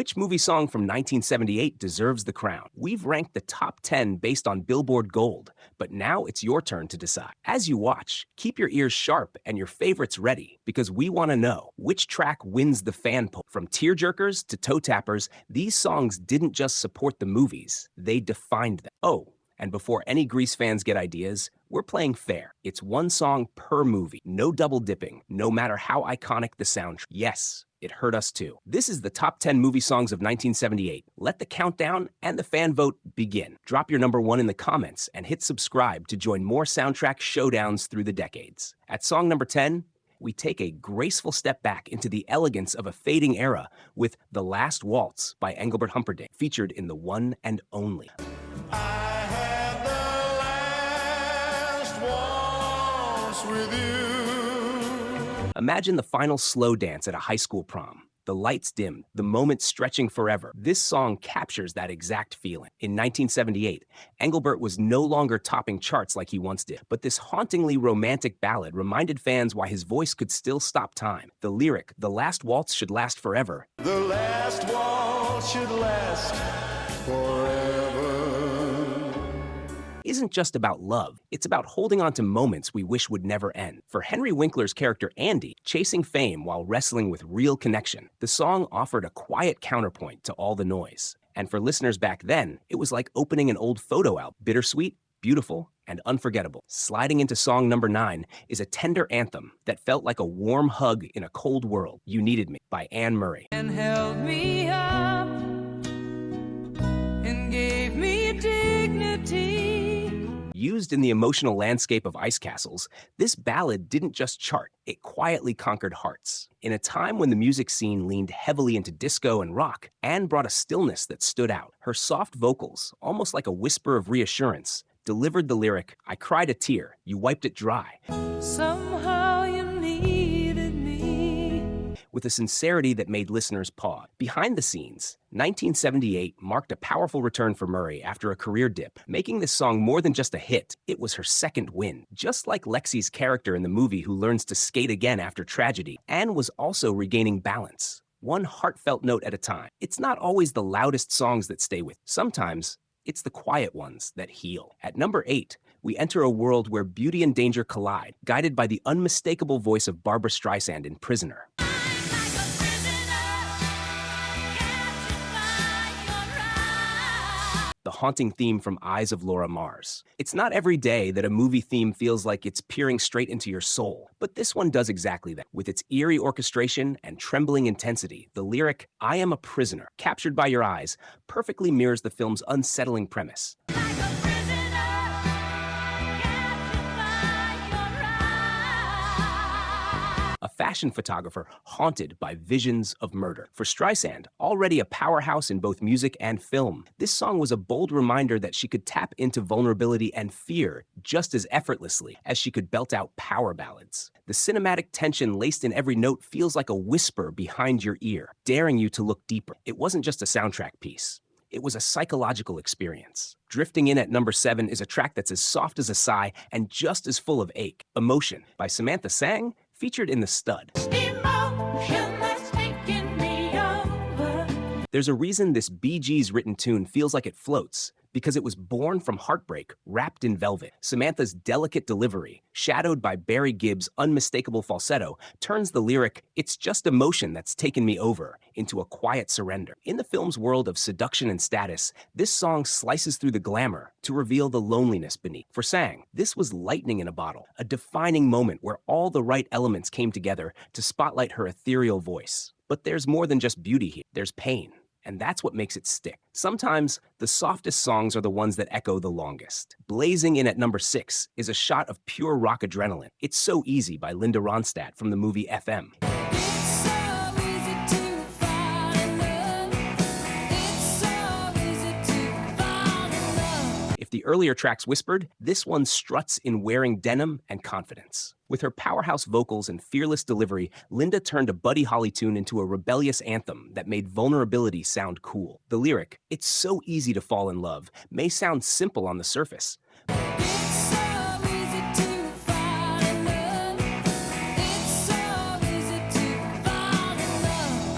Which movie song from 1978 deserves the crown? We've ranked the top 10 based on Billboard Gold, but now it's your turn to decide. As you watch, keep your ears sharp and your favorites ready, because we want to know which track wins the fan poll. From tearjerkers to toe tappers, these songs didn't just support the movies, they defined them. Oh, and before any Grease fans get ideas, we're playing fair. It's one song per movie. No double dipping, no matter how iconic the soundtrack. Yes, it hurt us too. This is the top 10 movie songs of 1978. Let the countdown and the fan vote begin. Drop your number one in the comments and hit subscribe to join more soundtrack showdowns through the decades. At song number 10, we take a graceful step back into the elegance of a fading era with The Last Waltz by Engelbert Humperdinck, featured in The One and Only. With you. Imagine the final slow dance at a high school prom. The lights dim, the moment stretching forever. This song captures that exact feeling. In 1978, Engelbert was no longer topping charts like he once did, but this hauntingly romantic ballad reminded fans why his voice could still stop time. The lyric, "The last waltz should last forever," The last waltz should last forever. Isn't just about love. It's about holding on to moments we wish would never end. For Henry Winkler's character Andy, chasing fame while wrestling with real connection, the song offered a quiet counterpoint to all the noise. And for listeners back then, it was like opening an old photo album. Bittersweet, beautiful, and unforgettable. Sliding into song number 9 is a tender anthem that felt like a warm hug in a cold world. You Needed Me by Anne Murray. And held me up and gave me dignity. Used in the emotional landscape of ice castles, this ballad didn't just chart, it quietly conquered hearts. In a time when the music scene leaned heavily into disco and rock, Anne brought a stillness that stood out. Her soft vocals, almost like a whisper of reassurance, delivered the lyric, "I cried a tear, you wiped it dry," Somehow you needed me. with a sincerity that made listeners pause. Behind the scenes, 1978 marked a powerful return for Murray after a career dip, making this song more than just a hit. It was her second win. Just like Lexi's character in the movie who learns to skate again after tragedy, Anne was also regaining balance, one heartfelt note at a time. It's not always the loudest songs that stay with. Sometimes, it's the quiet ones that heal. At number 8, we enter a world where beauty and danger collide, guided by the unmistakable voice of Barbra Streisand in Prisoner. The haunting theme from Eyes of Laura Mars. It's not every day that a movie theme feels like it's peering straight into your soul, but this one does exactly that. With its eerie orchestration and trembling intensity, the lyric, "I am a prisoner, captured by your eyes," perfectly mirrors the film's unsettling premise. A fashion photographer haunted by visions of murder. For Streisand, already a powerhouse in both music and film, this song was a bold reminder that she could tap into vulnerability and fear just as effortlessly as she could belt out power ballads. The cinematic tension laced in every note feels like a whisper behind your ear, daring you to look deeper. It wasn't just a soundtrack piece. It was a psychological experience. Drifting in at number 7 is a track that's as soft as a sigh and just as full of ache. Emotion by Samantha Sang, featured in The Stud. Emotion that's taking me over. There's a reason this Bee Gees written tune feels like it floats, because it was born from heartbreak, wrapped in velvet. Samantha's delicate delivery, shadowed by Barry Gibb's unmistakable falsetto, turns the lyric, "It's just emotion that's taken me over," into a quiet surrender. In the film's world of seduction and status, this song slices through the glamour to reveal the loneliness beneath. For Sang, this was lightning in a bottle, a defining moment where all the right elements came together to spotlight her ethereal voice. But there's more than just beauty here. There's pain. And that's what makes it stick. Sometimes, the softest songs are the ones that echo the longest. Blazing in at number 6 is a shot of pure rock adrenaline. It's So Easy by Linda Ronstadt from the movie FM. If the earlier tracks whispered, this one struts in wearing denim and confidence. With her powerhouse vocals and fearless delivery, Linda turned a Buddy Holly tune into a rebellious anthem that made vulnerability sound cool. The lyric, "It's so easy to fall in love," may sound simple on the surface,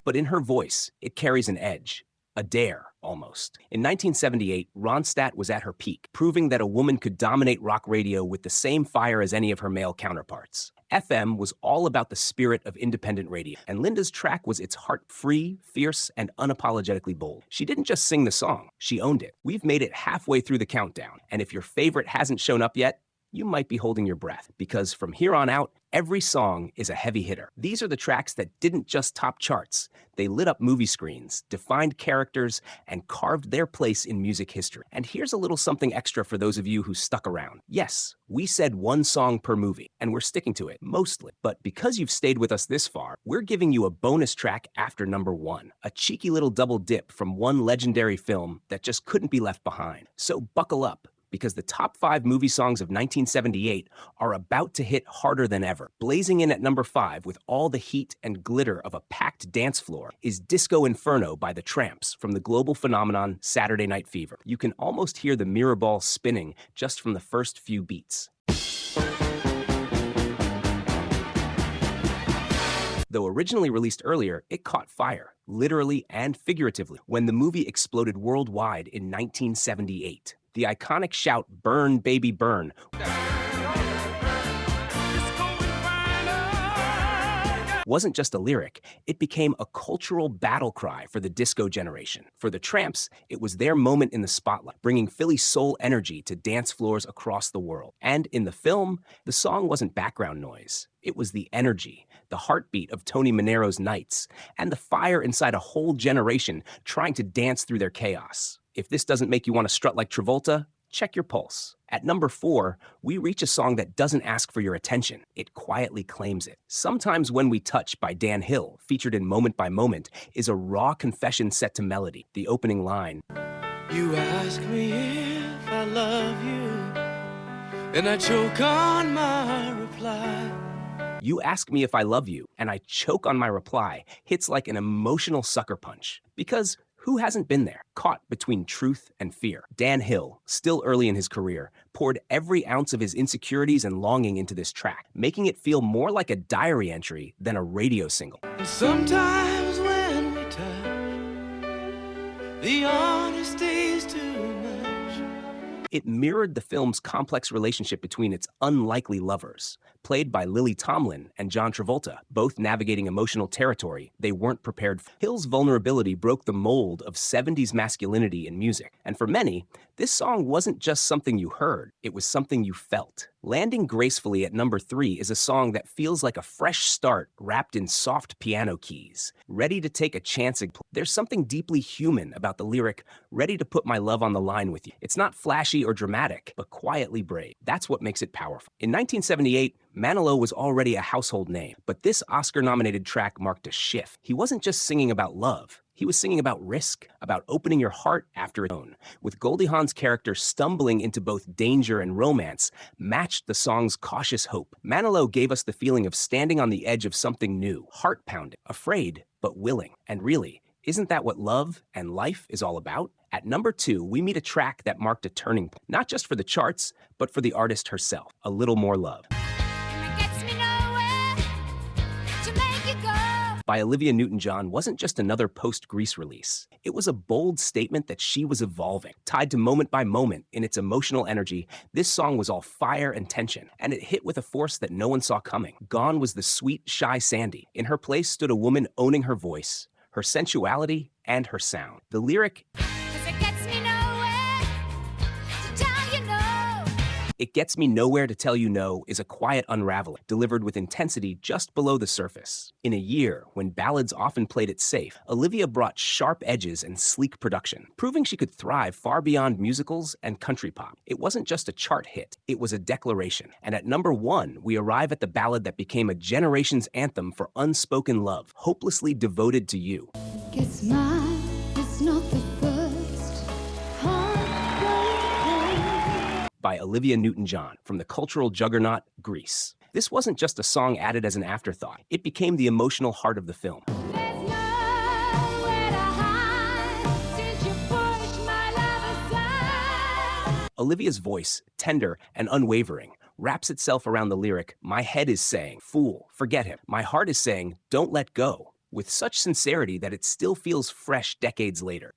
But in her voice, it carries an edge. A dare, almost. In 1978, Ronstadt was at her peak, proving that a woman could dominate rock radio with the same fire as any of her male counterparts. FM was all about the spirit of independent radio, and Linda's track was its heart-free, fierce, and unapologetically bold. She didn't just sing the song, she owned it. We've made it halfway through the countdown, and if your favorite hasn't shown up yet, you might be holding your breath, because from here on out, every song is a heavy hitter. These are the tracks that didn't just top charts. They lit up movie screens, defined characters, and carved their place in music history. And here's a little something extra for those of you who stuck around. Yes, we said one song per movie, and we're sticking to it, mostly. But because you've stayed with us this far, we're giving you a bonus track after number one, a cheeky little double dip from one legendary film that just couldn't be left behind. So buckle up, because the top 5 movie songs of 1978 are about to hit harder than ever. Blazing in at number 5 with all the heat and glitter of a packed dance floor is Disco Inferno by the Tramps from the global phenomenon Saturday Night Fever. You can almost hear the mirror ball spinning just from the first few beats. Though originally released earlier, it caught fire, literally and figuratively, when the movie exploded worldwide in 1978. The iconic shout, "Burn, baby, burn," wasn't just a lyric, it became a cultural battle cry for the disco generation. For the Tramps, it was their moment in the spotlight, bringing Philly soul energy to dance floors across the world. And in the film, the song wasn't background noise. It was the energy, the heartbeat of Tony Manero's nights, and the fire inside a whole generation trying to dance through their chaos. If this doesn't make you want to strut like Travolta, check your pulse. At number 4, we reach a song that doesn't ask for your attention. It quietly claims it. Sometimes When We Touch by Dan Hill, featured in Moment by Moment, is a raw confession set to melody. The opening line, You ask me if I love you, and I choke on my reply. "You ask me if I love you, and I choke on my reply," hits like an emotional sucker punch. Because who hasn't been there, caught between truth and fear? Dan Hill, still early in his career, poured every ounce of his insecurities and longing into this track, making it feel more like a diary entry than a radio single. And sometimes when we touch, the honesty's too much. It mirrored the film's complex relationship between its unlikely lovers, played by Lily Tomlin and John Travolta, both navigating emotional territory they weren't prepared for. Hill's vulnerability broke the mold of 70s masculinity in music, and for many, this song wasn't just something you heard, it was something you felt. Landing gracefully at number 3 is a song that feels like a fresh start wrapped in soft piano keys, ready to take a chance. There's something deeply human about the lyric, "Ready to put my love on the line with you." It's not flashy or dramatic, but quietly brave. That's what makes it powerful. In 1978, Manilow was already a household name, but this Oscar-nominated track marked a shift. He wasn't just singing about love. He was singing about risk, about opening your heart after its own. With Goldie Hawn's character stumbling into both danger and romance, matched the song's cautious hope. Manilow gave us the feeling of standing on the edge of something new, heart-pounding, afraid, but willing. And really, isn't that what love and life is all about? At number 2, we meet a track that marked a turning point, not just for the charts, but for the artist herself, A Little More Love. By Olivia Newton-John wasn't just another post-Grease release. It was a bold statement that she was evolving. Tied to Moment by Moment in its emotional energy, this song was all fire and tension, and it hit with a force that no one saw coming. Gone was the sweet, shy Sandy. In her place stood a woman owning her voice, her sensuality, and her sound. The lyric, "It gets me nowhere to tell you no," is a quiet unraveling, delivered with intensity just below the surface. In a year when ballads often played it safe, Olivia brought sharp edges and sleek production, proving she could thrive far beyond musicals and country pop. It wasn't just a chart hit, it was a declaration. And at number 1, we arrive at the ballad that became a generation's anthem for unspoken love, Hopelessly Devoted to You. Guess mine is not the first heartbreak. By Olivia Newton-John from the cultural juggernaut Grease. This wasn't just a song added as an afterthought. It became the emotional heart of the film. Olivia's voice, tender and unwavering, wraps itself around the lyric, "My head is saying, fool, forget him. My heart is saying, don't let go. with such sincerity that it still feels fresh decades later.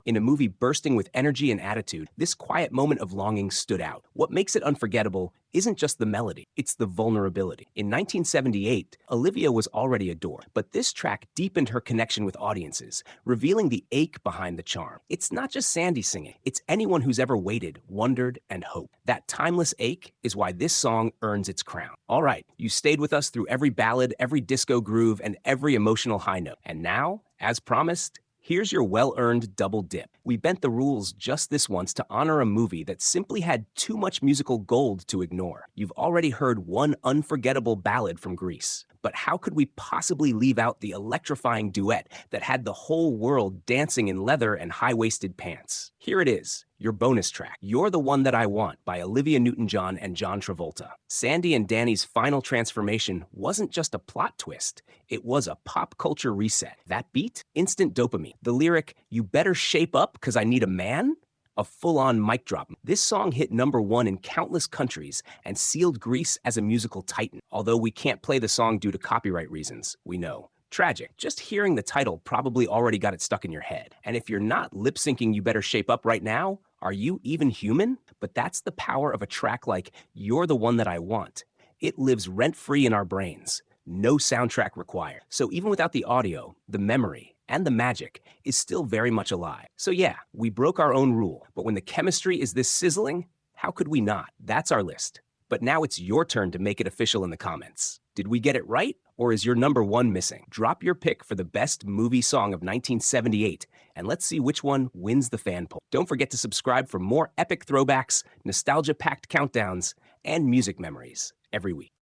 In a movie bursting with energy and attitude, this quiet moment of longing stood out. What makes it unforgettable isn't just the melody, it's the vulnerability. In 1978, Olivia was already adored, but this track deepened her connection with audiences, revealing the ache behind the charm. It's not just Sandy singing, it's anyone who's ever waited, wondered, and hoped. That timeless ache is why this song earns its crown. All right, you stayed with us through every ballad, every disco groove, and every emotional high note. And now, as promised, here's your well-earned double dip. We bent the rules just this once to honor a movie that simply had too much musical gold to ignore. You've already heard one unforgettable ballad from Grease. But how could we possibly leave out the electrifying duet that had the whole world dancing in leather and high-waisted pants? Here it is, your bonus track, You're the One That I Want by Olivia Newton-John and John Travolta. Sandy and Danny's final transformation wasn't just a plot twist, it was a pop culture reset. That beat? Instant dopamine. The lyric, you better shape up 'cause I need a man? A full-on mic drop. This song hit #1 in countless countries and sealed Grease as a musical titan. Although we can't play the song due to copyright reasons, we know. Tragic. Just hearing the title probably already got it stuck in your head. And if you're not lip-syncing You Better Shape Up right now, are you even human? But that's the power of a track like You're the One That I Want. It lives rent-free in our brains. No soundtrack required. So even without the audio, the memory, and the magic is still very much alive. So yeah, we broke our own rule, but when the chemistry is this sizzling, how could we not? That's our list. But now it's your turn to make it official in the comments. Did we get it right, or is your #1 missing? Drop your pick for the best movie song of 1978, and let's see which one wins the fan poll. Don't forget to subscribe for more epic throwbacks, nostalgia-packed countdowns, and music memories every week.